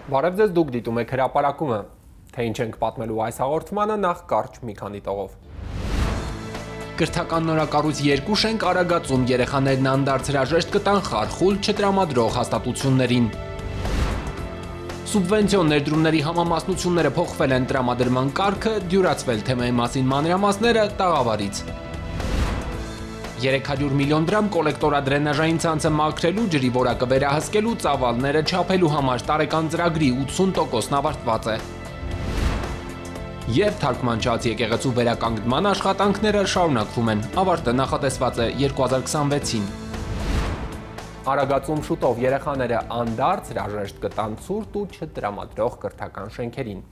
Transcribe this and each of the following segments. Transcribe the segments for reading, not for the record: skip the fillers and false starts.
Բարև ձեզ, դուք դիտում եք հրապարակումը, թե ինչ ենք պատմելու այս հաղորդմանը, նախ կարճ մի քանի տողով։ Կրթական նորակառույց 2 շենք Արագածում երեխաներն անդարձ հրաժեշտ կտան խարխուլ չտրամադրող հաստատություններին։ Սուբվենցիոն ներդրումների համամասնությունները փոխվել են, տրամադրման կարգը դյուրացվել, թեմայի մասին մանրամասները տաղավարից։ 300 միլիոն դրամ կոլեկտորադրենաժային ցանցը մաքրելու, ջրի որակը վերահսկելու, ծավալները չափելու համար տարեկան ծրագրի 80%-ն ավարտված է։ Եվ թարգմանչած եկեղեցու վերականգնման աշխատանքները շարունակվում են, ավարտը նախատեսված է 2026-ին։ Արագածում շուտով երեխաները անդարձ հրաժեշտ կտան ցուրտ ու չտրամադրող կրթական շենքերին։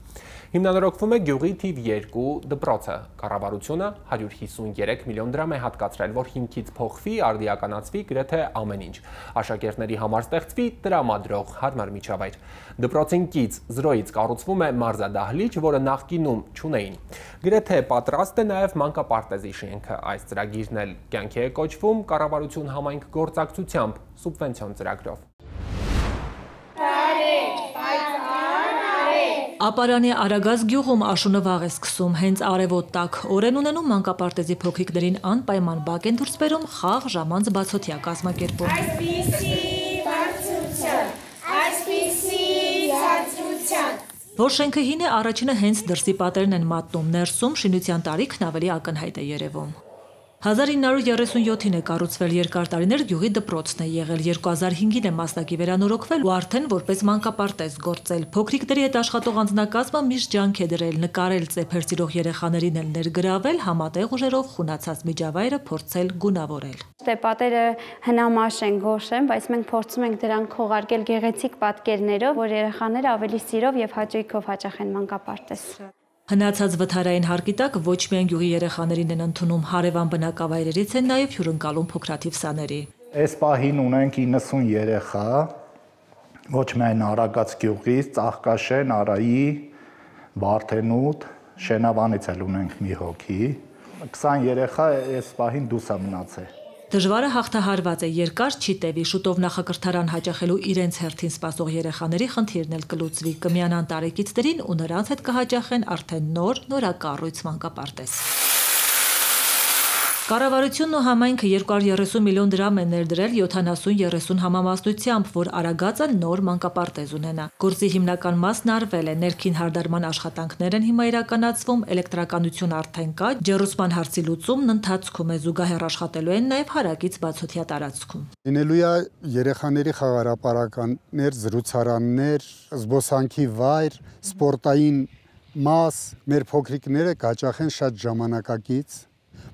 Հիմնանորոգվում է գյուղի թիվ 2 դպրոցը։ Կառավարությունը 153 միլիոն դրամ է հատկացրել, որ հիմքից փոխվի, արդիականացվի գրեթե ամեն ինչ։ Աշակերտների համար ստեղծվի տրամադրող հարմար միջավայր։ Դպրոցին կից զրոյից կառուցվում է մարզադահլիճ, որը նախկինում չունեին։ Գրեթե պատրաստ է նաև մանկապարտեզի շենքը։ Այս ծրագիրն էլ կյանքի է կոչվում կառավարություն համայնք գործակցությամբ սուբվենցիոն ծրագրով։ Ապարանի Արագած գյուղում աշունը վաղ է սկսում, հենց արևոտ տաք օր են ունենում մանկապարտեզի փոքրիկներին անպայման բակ են դուրս բերում խաղ ժամանց բացօթյա կազմակերպում։ Որ շենքը հին է, առաջինը հենց դրսի պատերն են մատնում, ներսում շինության տարիքն ավելի ակնհայտ է երևում։ 1937-ին է կառուցվել, երկար տարիներ գյուղի դպրոցն է եղել, 2005-ին է մասնակի վերանորոգվել ու արդեն որպես մանկապարտեզ գործել։ Փոքրիկների հետ աշխատող անձնակազմը միշտ ջանք է դրել, նկարել ծեփեր սիրող երեխաներին էլ ներգրավել, համատեղ ուժերով խունացած միջավայրը փորձել գունավորել։ Պատերը հնամաշ են, գորշ են, բայց մենք փորձում ենք դրանք քողարկել գեղեցիկ պատկերներով, որ երեխաները ավելի սիրով եւ հաճույքով հաճախեն մանկապարտեզ։ Հնացած վթարային հարկի տակ ոչ միայն գյուղի երեխաներին են ընդունում, հարևան բնակավայրերից են նաև հյուրընկալում փոքրաթիվ սաների։ Այս պահին ունենք 90 երեխա, ոչ միայն Արագած գյուղից, Ծաղկաշեն, Արայի, Բարդենուտ, Շենավանից էլ ունենք մի հոգի, 20 երեխա այս պահին դուրս է մնացել։ Դժվարը հաղթահարված է, երկար չի տևի, շուտով նախակրթարան հաճախելու իրենց հերթին սպասող երեխաների խնդիրն էլ կլուծվի, կմիանան տարեկիցներին ու նրանց հետ կհաճախեն արդեն նորակառույց մանկապարտեզ։ Կառավարությունն ու համայնքը 230 միլիոն դրամ են ներդրել 70-30 համամասնությամբ, որ Արագածը նոր մանկապարտեզ ունենա։ Գործի հիմնական մասն արվել է, ներքին հարդարման աշխատանքներ են հիմա իրականացվում, էլեկտրականություն արդեն կա, ջեռուցման հարցի լուծումն ընթացքում է, զուգահեռ աշխատելու են նաև հարակից բացօթյա տարածքում։ Լինելու է երեխաների խաղարապարականներ, զրուցարաններ, զբոսանքի վայր, սպորտային մաս, մեր փոքրիկները կհաճախեն շատ ժամանակակից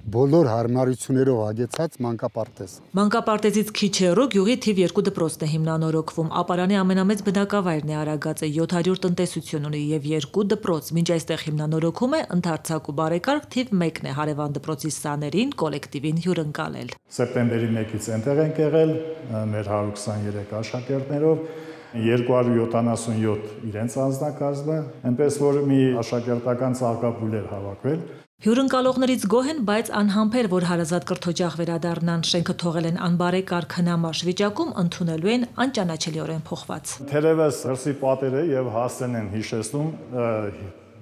բոլոր հարմարություններով հագեցած մանկապարտեզ։ Մանկապարտեզից քիչ հեռու գյուղի թիվ 2 դպրոցն է հիմնանորոգվում։ Ապարանի ամենամեծ բնակավայրն է Արագածը, 700 տնտեսություն ունի եւ 2 դպրոց։ Մինչ այստեղ հիմնանորոգում է, ընդարձակ ու բարեկարգ թիվ 1-ն է հարևան դպրոցի սաներին, կոլեկտիվին հյուրընկալել։ Սեպտեմբերի 1-ից այնտեղ ենք եղել մեր 123 աշակերտներով, 277 իրենց անձնակազմը, այնպես որ մի աշակերտական ծաղկապուլ էր հավաքվել։ Հյուրընկալողներից գոհ են, բայց անհամբեր, որ հարազատ կրթօջախ վերադառնան, շենքը թողել են անբարեկարգ հնամաշ վիճակում, ընդունելու են անճանաչելիորեն փոխված։ Թերևս հրսի պատերը եւ հասցեն են հիշեցնում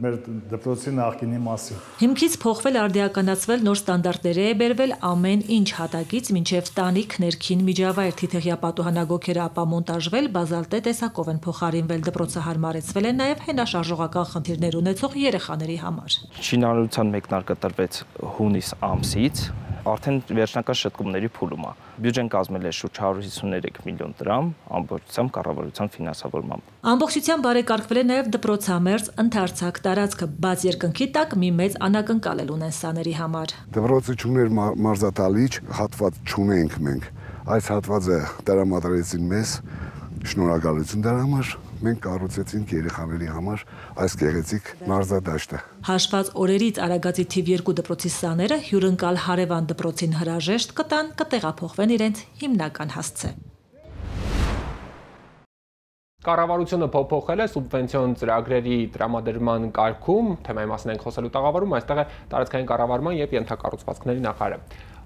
մեր դպրոցի նախկինի մասին։ Հիմքից փոխվել, արդիականացվել, նոր ստանդարտների է բերվել ամեն ինչ հատակից մինչև տանիք, ներքին միջավայր, թիթեղյա պատուհանագոգերը ապամոնտաժվել, բազալտե տեսակով են փոխարինվել, դպրոցը հարմարեցվել է նաև հենաշարժողական խնդիրներ ունեցող երեխաների համար։ Շինարարության մեկնարկը տրվեց հունիս ամսից, արդեն վերջնական շտկումների փուլում է։ Բյուջեն կազմել է շուրջ 153 միլիոն դրամ, ամբողջությամբ կառավարության ֆինանսավորմամբ։ Ամբողջությամբ բարեկարգվել է նաև դպրոցամերձ ընդարձակ տարածքը, բաց երկնքի տակ մի մեծ անակնկալ էլ ունեն սաների համար։ Դպրոցը չուներ մարզադահլիճ, հատված չունենք մենք։ Այս հատվածը տրամադրեցին մեզ, շնորհակալություն դրա համար։ Մենք կառուցեցինք երեխաների համար այս գեղեցիկ մարզադաշտը։ Հաշված օրերից Արագածի թիվ 2 դպրոցի սաները հյուրընկալ հարևան դպրոցին հրաժեշտ կտան, կտեղափոխվեն իրենց հիմնական հասցե։ Կառավարությունը փոփոխել է սուբվենցիոն ծրագրերի տրամադրման կարգում, թեմայի մասին ենք խոսելու տաղավարում, այստեղ է տարածքային կառավարման եւ ենթակառուցվածքների նախարարը։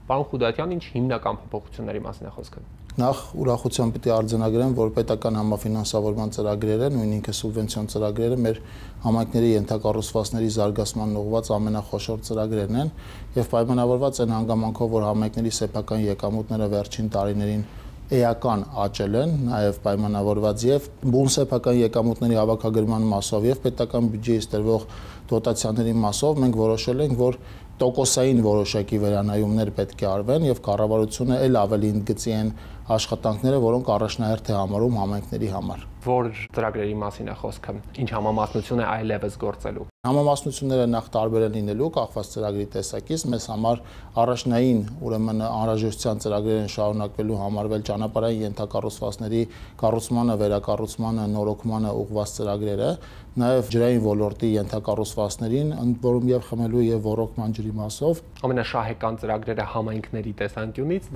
Պարոն Խուդատյան, ինչ հիմնական փոփոխությունների մասին է խոսքը։ Նախ ուրախությամբ պիտի արձանագրեմ, որ պետական համաֆինանսավորման ծրագրերը, նույն ինքը սուբվենցիոն ծրագրերը մեր համայնքների ենթակառուցվածքների զարգացման ուղղված ամենախոշոր ծրագրերն են եւ պայմանավորված են հանգամանքով, որ համայնքների սեփական եկամուտները վերջին տարիներին էական աճել են, նաև պայմանավորված եւ բուն սեփական եկամուտների հավաքագրման մասով եւ պետական բյուջեից տրվող դոտացիաների մասով մենք որոշել ենք, որ տոկոսային որոշակի վերանայումներ պետք է արվեն եւ կառավարությունը ել ավելի ընդգծի են աշխատանքները, որոնք առաջնահերթ է համարում համայնքների համար։ Որ ծրագրերի մասին է խոսքը, ինչ համամասնություն է այլևս գործելու։ Համամասնությունները նախ տարբեր են լինելու կախված ծրագրի տեսակից, մեզ համար առաջնային ուրեմն անհրաժեշտության ծրագրեր են շարունակվելու համարվել ճանապարհային ենթակառուցվածքների կառուցմանը, վերակառուցմանը, նորոգմանը ուղղված ծրագրերը, նաև ջրային ոլորտի ենթակառուցվածքներին, ընդ որում եւ խմելու եւ ոռոգման ջրի մասով։ Ամենաշահեկան ծրագրերը համայնքների տեսանկյունից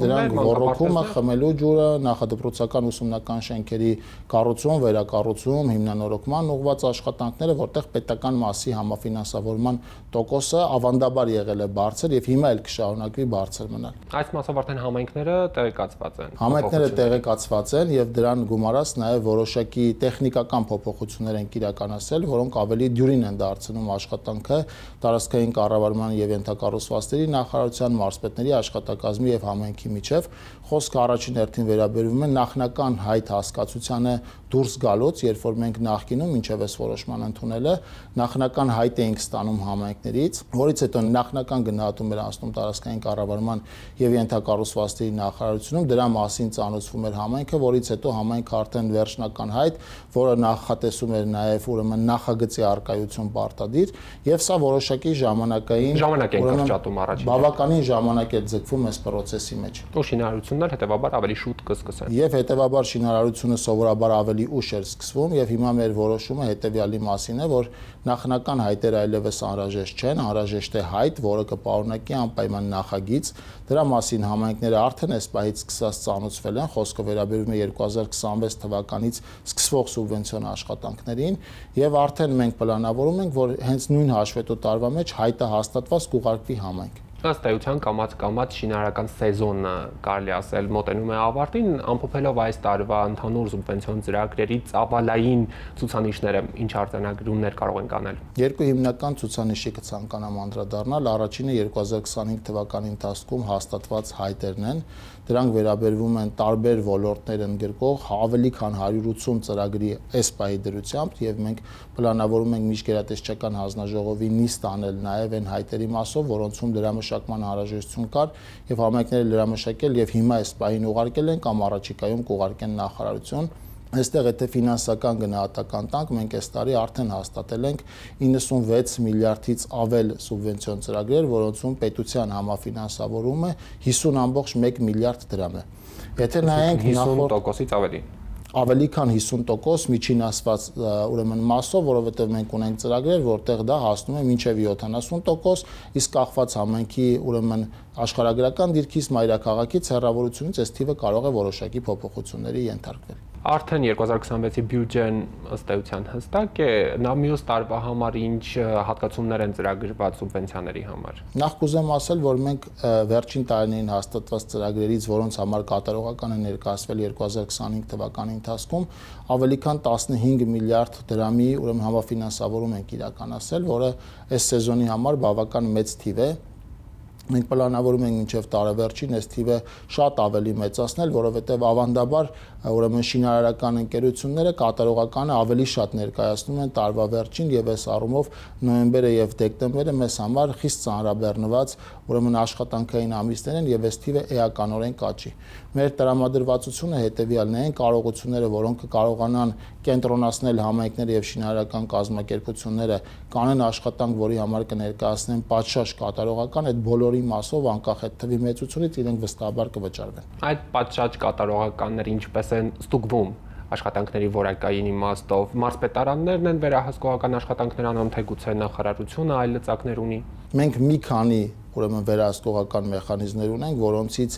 դրանք ոռոգումը, խմելու ջուրը, նախադպրոցական ուսումնական շենքերի կառուցում, վերակառուցում, հիմնանորոգման ուղղված աշխատանքները, որտեղ պետական մասի համաֆինանսավորման տոկոսը ավանդաբար եղել է բարձր եւ հիմա էլ կշարունակվի բարձր մնալ։ Այս մասով արդեն համայնքները տեղեկացված են։ Համայնքները տեղեկացված են եւ դրան գումարած նաեւ որոշակի տեխնիկական փոփոխություններ են իրականացել, որոնք ավելի դյուրին են դարձնում աշխատանքը տարածքային կառավարման եւ ենթակառուցվածքների նախարարության մարզպետների աշխատակազմի եւ համայնքի միջև։ Խոսքը առաջին հերթին վերաբերվում է նախնական հայտ հասկացությանը դուրս գալուց, երբ որ մենք նախկինում ինչև էս որոշման ընդունելը նախնական հայտ էինք ստանում համայնքներից, որից հետո նախնական գնահատում էր անցնում տարածքային կառավարման եւ ենթակառուցվածքների նախարարությունում, դրա մասին ծանոթվում էր համայնքը, որից հետո համայնքը արդեն վերջնական հայտ, որը նախատեսում էր նաեւ ուրեմն նախագծի արկայություն պարտադիր, եւ սա որոշակի ժամանակային ժամանակ են կրճատում առաջին։ Բավականին ժամանակ է ձգվում այս process-ի մեջ։ Ու շինարարություններ հետեւաբար ավելի շուտ կսկսեն։ Եւ հետեւաբար շինարարությունը սովորաբար ավելի ուշ էր սկսվում եւ հիմա մեր որոշումը հետեւյալի մասին է, որ նախնական հայտերը այլևս անհրաժեշտ չեն, անհրաժեշտ է հայտ, որը կպարունակի անպայման նախագիծ։ Դրա մասին համայնքները արդեն այս պահից սկսած ծանոթվել են, խոսքը վերաբերում է 2026 թվականից սկսվող սուբվենցիոն աշխատանքներին եւ արդեն մենք պլանավորում ենք, որ հենց նույն հաշվետու տարվա մեջ հայտը հաստատված կուղարկվի համայնք։ Ըստ էության կամաց շինարարական սեզոնը կարելի ասել մոտենում է ավարտին, ամփոփելով այս տարվա ընդհանուր սուբվենցիոն ծրագրերի ծավալային ցուցանիշները, ինչ արձանագրումներ կարող ենք անել։ Երկու հիմնական ցուցանիշի կցանկանամ անդրադառնալ, առաջինը 2025 թվականի ընթացքում հաստատված հայտերն են, դրանք վերաբերվում են տարբեր ոլորտներ ընդգրկող ավելի քան 180 ծրագրի այս պահի դրությամբ եւ մենք պլանավորում ենք միջգերատեսչական հանձնաժողովի նիստ անել նաեւ այն հայտերի մասով, որոնցում դրա մշակման անհրաժեշտություն կար եւ համայնքները լրամշակել եւ հիմա այս պահին ուղարկել են կամ առաջիկայում կուղարկեն նախարարություն։ Այստեղ եթե ֆինանսական գնահատական տանք, մենք այս տարի արդեն հաստատել ենք 96 միլիարդից ավել սուբվենցիոն ծրագրեր, որոնցում պետության համաֆինանսավորումը 50.1 միլիարդ դրամ է։ Եթե նայենք 50%-ից ավելի քան 50% միջին ասված ուրեմն մասով, որովհետև մենք ունենք ծրագրեր, որտեղ դա հասնում է մինչև 70%, իսկ կախված համայնքի ուրեմն աշխարհագրական դիրքից, մայրաքաղաքից, հեռավորությունից այս թիվը կարող է որոշակի փոփոխությունների ենթարկվել։ Արդեն 2026-ի բյուջեն ըստ էության հստակ է, նա մյուս տարվա համար ինչ հատկացումներ են ծրագրված սուբվենցիաների համար։ Նախ կուզեմ ասել, որ մենք վերջին տարիներին հաստատված ծրագրերից, որոնց համար կատարողական է ներկայացվել 2025 թվականի ընթացքում, ավելի քան 15 միլիարդ դրամի ուրեմն համաֆինանսավորում ենք իրականացրել, որը այս սեզոնի համար բավական մեծ թիվ է։ Մենք պլանավորում ենք մինչև տարեվերջին այս թիվը շատ ավելի մեծացնել, որովհետև ավանդաբար ուրեմն շինարարական ընկերությունները կատարողականը ավելի շատ ներկայացնում են տարվա վերջին եւ այս առումով նոյեմբերը եւ դեկտեմբերը մեզ համար խիստ ծանրաբեռնված ուրեմն աշխատանքային ամիսներ են եւ այս թիվը էականորեն կաճի։ Մեր տրամադրվածությունը հետեւյալն է, այն կարողությունները, որոնք կարողանան կենտրոնացնել համայնքները եւ շինարարական կազմակերպությունները, կանեն աշխատանք, որի համար կներկայացնեն պատշաճ կատարողական, այդ բոլորի մասով անկախ այդ թվի մեծությունից իրենք վստահաբար կվճարվեն։ Այդ պատշաճ կատարողականները ինչպես են ստուգվում աշխատանքների որակային իմաստով, մարզպետարաններն են վերահսկողական աշխատանքներ անում, թե գուցե նախարարությունը այլ լծակներ ունի։ Մենք մի քանի ուրեմն վերահսկողական մեխանիզմներ ունենք, որոնցից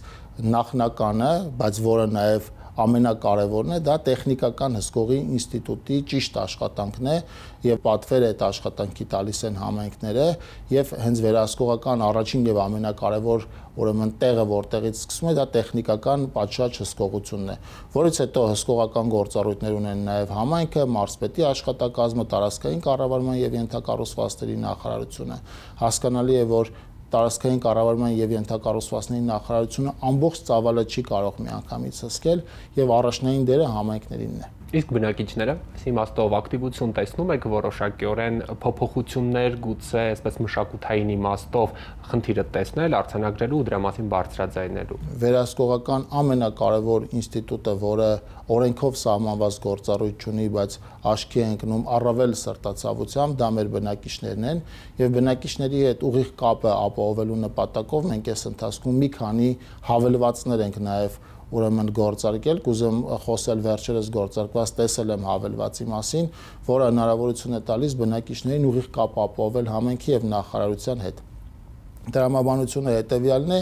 նախնականը, բայց որը նաև ամենակարևորն է, դա տեխնիկական հսկողի ինստիտուտի ճիշտ աշխատանքն է եւ պատվերը այդ աշխատանքի տալիս են համայնքները եւ հենց վերահսկողական առաջին եւ ամենակարևոր ուրեմն տեղը որտեղից սկսվում է դա տեխնիկական պատշաճ հսկողությունն է, որից հետո հսկողական գործառույթներ ունեն նաեւ համայնքը, մարզպետի աշխատակազմը, տարածքային կառավարման եւ ենթակառուցվածքների նախարարությունը։ Հասկանալի է, որ տարածքային կառավարման եւ ենթակառուցվածքների նախարարությունը ամբողջ ծավալը չի կարող միանգամից հսկել եւ առաջնային դերը համայնքներինն է։ Իսկ բնակիչները իմաստով ակտիվություն տեսնում եք որոշակիորեն փոփոխություններ գուցե այսպես մշակութային իմաստով խնդիրը տեսնել, արձանագրելու ու դրա մասին բարձրաձայնելու։ Վերահսկողական ամենակարևոր ինստիտուտը, որը օրենքով սահմանված գործառույթ ունի, բայց աչքի է ընկնում առավել սրտացավությամբ, դա մեր բնակիչներն են եւ բնակիչների հետ ուղիղ կապը ապահովելու նպատակով մենք այս ընթացքում մի քանի հավելվածներ ենք նաեւ ուրեմն գործարկել, կուզեմ խոսել վերջերս գործարկված տեսել եմ հավելվածի մասին, որը հնարավորություն է տալիս բնակիչներին ուղիղ կապ ապահովել համայնքի եւ նախարարության հետ։ Տրամաբանությունը հետեւյալն է,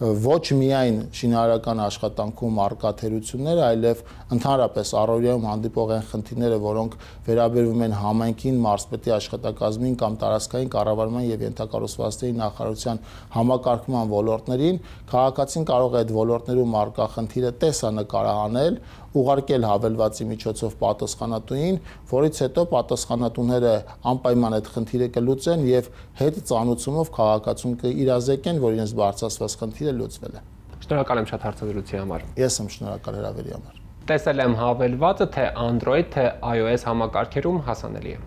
ոչ միայն շինարարական աշխատանքում արկա թերությունները, այլև ընդհանրապես առօրյայում հանդիպող են խնդիրները, որոնք վերաբերվում են համայնքին, մարզպետի աշխատակազմին կամ տարածքային կառավարման եւ ենթակառուցվածքների նախարարության համակարգման ոլորտներին, քաղաքացին կարող է այդ ոլորտներում արկա խնդիրը տեսանկարահանել, ուղարկել հավելվածի միջոցով պատասխանատուին, որից հետո պատասխանատուները անպայման այդ խնդիրը կլուծեն եւ հետ ծանուցումով քաղաքացուն կիրազեկեն, որ իրենց բարձրացված խնդիրը լուծվել է։ Շնորհակալ եմ շատ հարցադրության համար։ Ես եմ շնորհակալ հրավերի համար։ Տեսել եմ հավելվածը թե Android, թե iOS համակարգերում հասանելի է։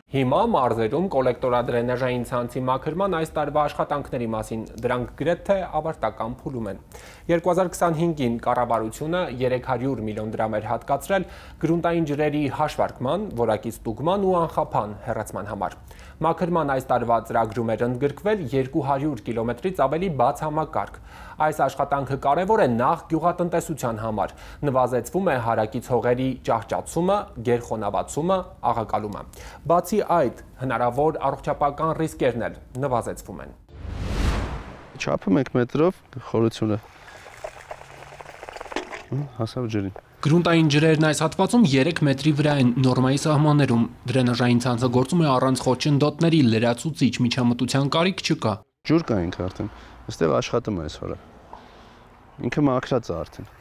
Հիմա մարզերում կոլեկտորադրենաժային ցանցի մաքրման այս տարվա աշխատանքների մասին դրանք գրեթե ավարտական փուլում են։ 2025-ին կառավարությունը 300 միլիոն դրամ էր հատկացրել գրունտային ջրերի հաշվարկման, որակի ստուգման ու անխափան հեռացման համար։ Մաքրման այս տարվա ծրագրում էր ընդգրկվել 200 կիլոմետրից ավելի բաց համակարգ։ Այս աշխատանքը կարևոր է նախ գյուղատնտեսության համար։ Նվազեցվում է հարակից հողերի ճահճացումը, գերխոնավացումը, աղակալումը։ Բացի այդ, հնարավոր առողջապահական ռիսկերն էլ նվազեցվում են։ Չափը 1 մետրով խորությունը հասավ ջրին։ Գրունտային ջրերն այս հատվածում 3 մետրի վրա են նորմայի սահմաններում։ Դրենաժային ցանցը գործում է առանց խոչընդոտների, լրացուցիչ միջամտության կարիք չկա։ Ջուր կա ինքը արդեն։ Այստեղ աշխատում է այսօրը։ Ինքը մաքրած է արդեն։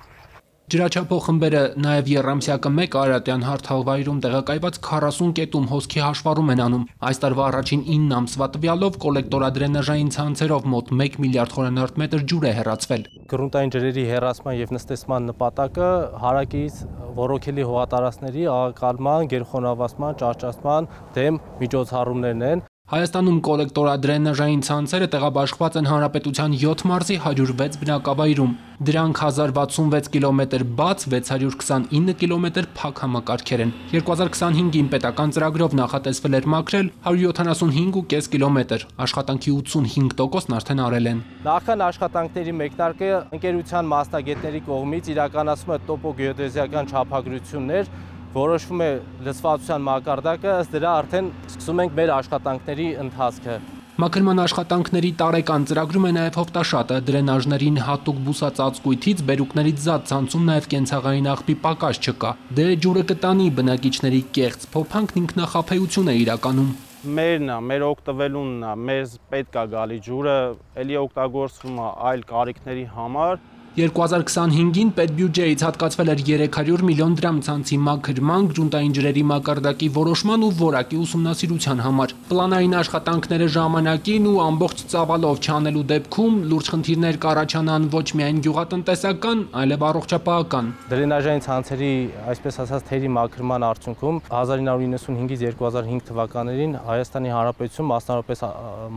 Ջրաչափող խմբերը նաև Եռամսյակը 1 Արարատյան հարթավայրում տեղակայված 40 կետում հոսքի հաշվառում են անում։ Այս տարվա առաջին 9 ամսվա տվյալով կոլեկտորադրենաժային ցանցերով մոտ 1 միլիարդ խորանարդ մետր ջուր է հեռացվել։ Գրունտային ջրերի հեռացման եւ նստեցման նպատակը հարակից ռոռոքելի հողատարածքների աղակալման, գերխոնավացման, ճահճացման դեմ միջոցառումներն են։ Հայաստանում կոլեկտորադրենաժային ցանցերը տեղաբաշխված են հանրապետության 7 մարզի 106 բնակավայրում։ Դրանք 1066 կիլոմետր բաց, 629 կիլոմետր փակ համակարգեր են։ 2025-ին պետական ծրագրով նախատեսվել էր մաքրել 175.5 կիլոմետր, աշխատանքի 85%-ն արդեն արել են։ Նախքան աշխատանքների մեկնարկը ընկերության մասնագետների կողմից իրականացվում է տոպոգեոդեզիական չափագրություններ, որոշվում է լցվածության մակարդակը, ըստ դրա արդեն սկսում ենք մեր աշխատանքների ընթացքը։ Մաքրման աշխատանքների տարեկան ծրագրում է նաև հովտաշատը, դրենաժներին հատուկ բուսածածկույթից, բերուկներից զատ ցանցում նաև կենցաղային աղբի պակաս չկա։ Դե ջուրը կտանի բնակիչների կեղծ փոփանքն ինքնախաբեություն է իրականում։ Մերն է, մեր օգտվելունն է, մեզ պետք է գալի ջուրը, ելի օգտագործվում է այլ կարիքների համար։ 2025-ին պետբյուջեից հատկացվել էր 300 միլիոն դրամ ցանցի մաքրման, գրունտային ջրերի մակարդակի որոշման ու որակի ուսումնասիրության համար։ Պլանային աշխատանքները ժամանակին ու ամբողջ ծավալով չանելու դեպքում լուրջ խնդիրներ կառաջանան ոչ միայն գյուղատնտեսական, այլև առողջապահական։ Դրենաժային ցանցերի, այսպես ասած, թերի մաքրման արդյունքում 1995-ից 2005 թվականներին Հայաստանի Հանրապետությունում, մասնավորապես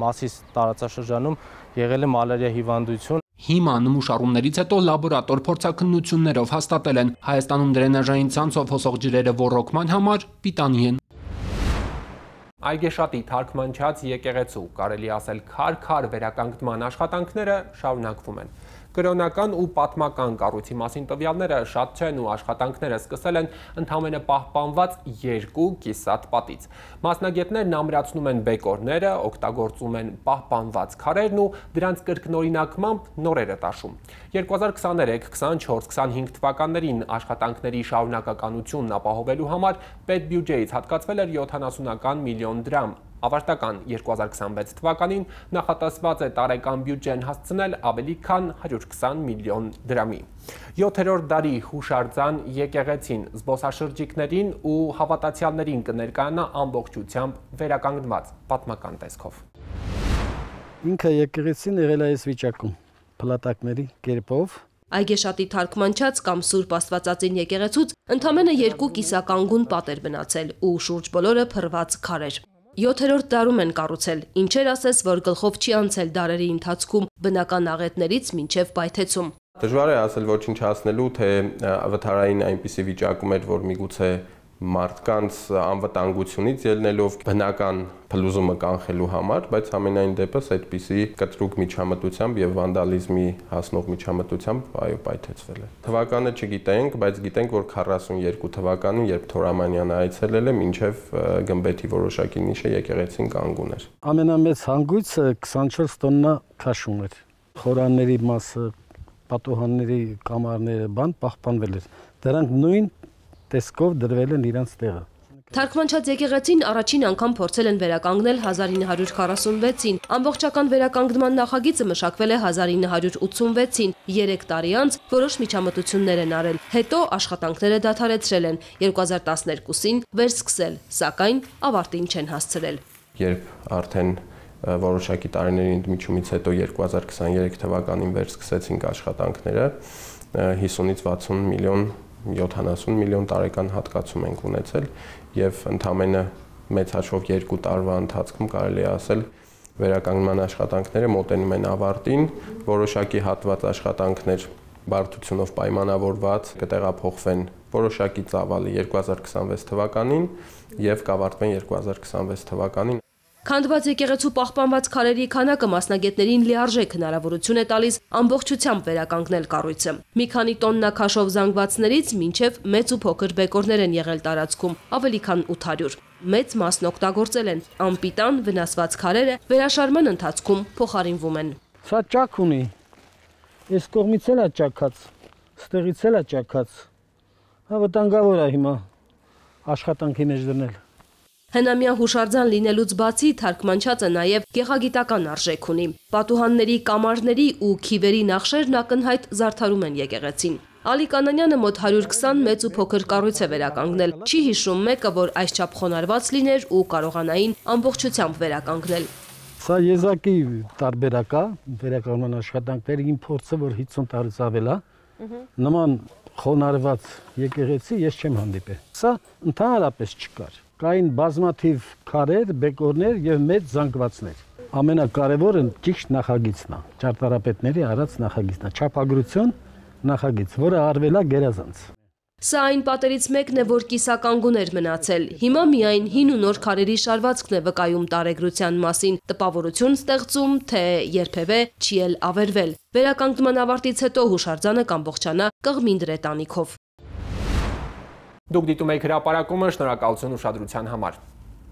Մասիս տարածաշրջանում եղել է մալարիա հիվանդություն։ Հիմա նմուշառումներից հետո լաբորատոր փորձաքննություններով հաստատել են Հայաստանում դրենաժային ցանցով հոսող ջրերը ոռոգման համար պիտանի են։ Այգեշատի թարգմանչած եկեղեցու, կարելի ասել քար-քար վերականգնման աշխատանքները շարունակվում են։ Կրոնական ու պատմական կառույցի մասին տվյալները շատ չեն ու աշխատանքները սկսել են ընդամենը պահպանված 2 կիսատ պատից։ Մասնագետներն ամրացնում են բեկորները, օգտագործում են պահպանված քարերն ու դրանց կրկնօրինակմամբ նորերը տաշում։ 2023, 24, 25 թվականներին աշխատանքների շարունակականությունն ապահովելու համար պետբյուջեից հատկացվել էր 70 միլիոն դրամ։ Ավարտական 2026 թվականին նախատեսված է տարեկան բյուջեն հասցնել ավելի քան 120 միլիոն դրամի։ 7-րդ դարի հուշարձան եկեղեցին զբոսաշրջիկներին ու հավատացյալներին կներկայանա ամբողջությամբ վերականգնված պատմական տեսքով։ Ինքը եկեղեցին եղել է այս վիճակում, փլատակների կերպով։ Այգեշատի թարգմանչած կամ Սուրբ Աստվածածին եկեղեցուց ընդամենը 2 կիսականգուն պատեր մնացել ու շուրջ բոլորը փռված քարեր։ 7-րդ դարում են կառուցել, ինչեր ասես, որ գլխով չի անցել դարերի ընթացքում բնական աղետներից մինչև պայթեցում։ Դժվար է ասել ոչինչ հասնելու, թե վթարային այնպիսի վիճակում էր, որ միգուցե մարդկանց անվտանգությունից ելնելով բնական փլուզումը կանխելու համար, բայց ամենայն դեպս այդպիսի կտրուկ միջամտությամբ եւ վանդալիզմի հասնող միջամտությամբ այո պայթեցվել է։ Թվականը չգիտենք, բայց գիտենք, որ 42 թվականին, երբ Թորամանյանը այցելել է, մինչև գմբեթի որոշակի նիշը եկեղեցին կանգուն էր։ Ամենամեծ հանգույցը 24 տոննա քաշում էր։ Խորանների մասը, պատուհանների կամարները պահպանվել էր։ Դրանք նույն տեսքով դրվել են իրանց տեղը։ Թարգմանչած եկեղեցին առաջին անգամ փորձել են վերականգնել 1946-ին, ամբողջական վերականգնման նախագիծը մշակվել է 1986-ին, 3 տարի անց որոշ միջամտություններ են արել, հետո աշխատանքները դադարեցրել են, 2012-ին վերսկսել, սակայն ավարտին չեն հասցրել։ Երբ արդեն որոշակի տարիների ընդմիջումից հետո 2023 թվականին վերսկսեցինք աշխատանքները, 50-ից 60 միլիոն 70 միլիոն տարեկան հատկացում ենք ունեցել եւ ընդամենը մեծ հաշվով 2 տարվա ընթացքում կարելի է ասել վերականգնման աշխատանքները մոտենում են ավարտին, որոշակի հատված աշխատանքներ բարդությունով պայմանավորված կտեղափոխվեն որոշակի ծավալի 2026 թվականին եւ կավարտվեն 2026 թվականին։ Քանդված եկեղեցու պահպանված քարերի քանակը մասնագետներին լիարժեք հնարավորություն է տալիս ամբողջությամբ վերականգնել կառույցը։ Մի քանի տոննա քաշով զանգվածներից մինչև մեծ ու փոքր բեկորներ են եղել տարածքում, ավելի քան 800։ Մեծ մասն օգտագործել են, անպիտան վնասված քարերը վերաշարման ընթացքում փոխարինվում են։ Սա ճաք ունի, այս կողմից էլ է ճաքած, ստեղից էլ է ճաքած։ Վտանգավոր է հիմա աշխատանքի մեջ դնել։ Հնամյա հուշարձան լինելուց բացի թարգմանչածը նաև գեղագիտական արժեք ունի։ Պատուհանների, կամարների ու քիվերի նախշերն ակնհայտ զարդարում են եկեղեցին։ Ալիկ Անանյանը մոտ 120 մեծ ու փոքր կառույց է վերականգնել։ Չի հիշում մեկը, որ այսչափ խոնարհված լիներ ու կարողանային ամբողջությամբ վերականգնել։ Սա եզակի տարբերակ է վերականգնման աշխատանքների, իմ փորձը, որ 50 տարուց ավել է, նման խոնարհված եկեղեցի ես չեմ հանդիպել։ Սա ընդհանրապես չկար։ Կային բազմաթիվ քարեր, բեկորներ եւ մեծ զանգվածներ։ Ամենակարևորը ճիշտ նախագիծն է, ճարտարապետների արած նախագիծն է, չափագրություն նախագիծ, որը արվել է գերազանց։ Սա այն պատերից մեկն է, որ կիսականգուն էր մնացել։ Հիմա միայն հին ու նոր քարերի շարվածքն է վկայում տարեգրության մասին, տպավորություն ստեղծում, թե երբևէ չի էլ ավերվել։ Վերականգնման ավարտից հետո հուշարձանը կամբողջանա կղմին դրետանիքով։ Դուք դիտում եք հրապարակումը, շնորհակալություն ուշադրության համար։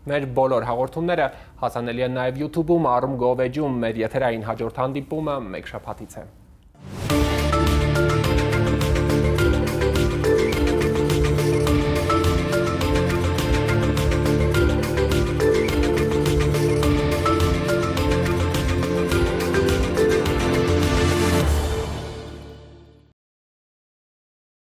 Մեր բոլոր հաղորդումները հասանելի են նաև YouTube-ում, Arm Go Veg-ում, մեր եթերային հաջորդ հանդիպումը մեկ շաբաթից է։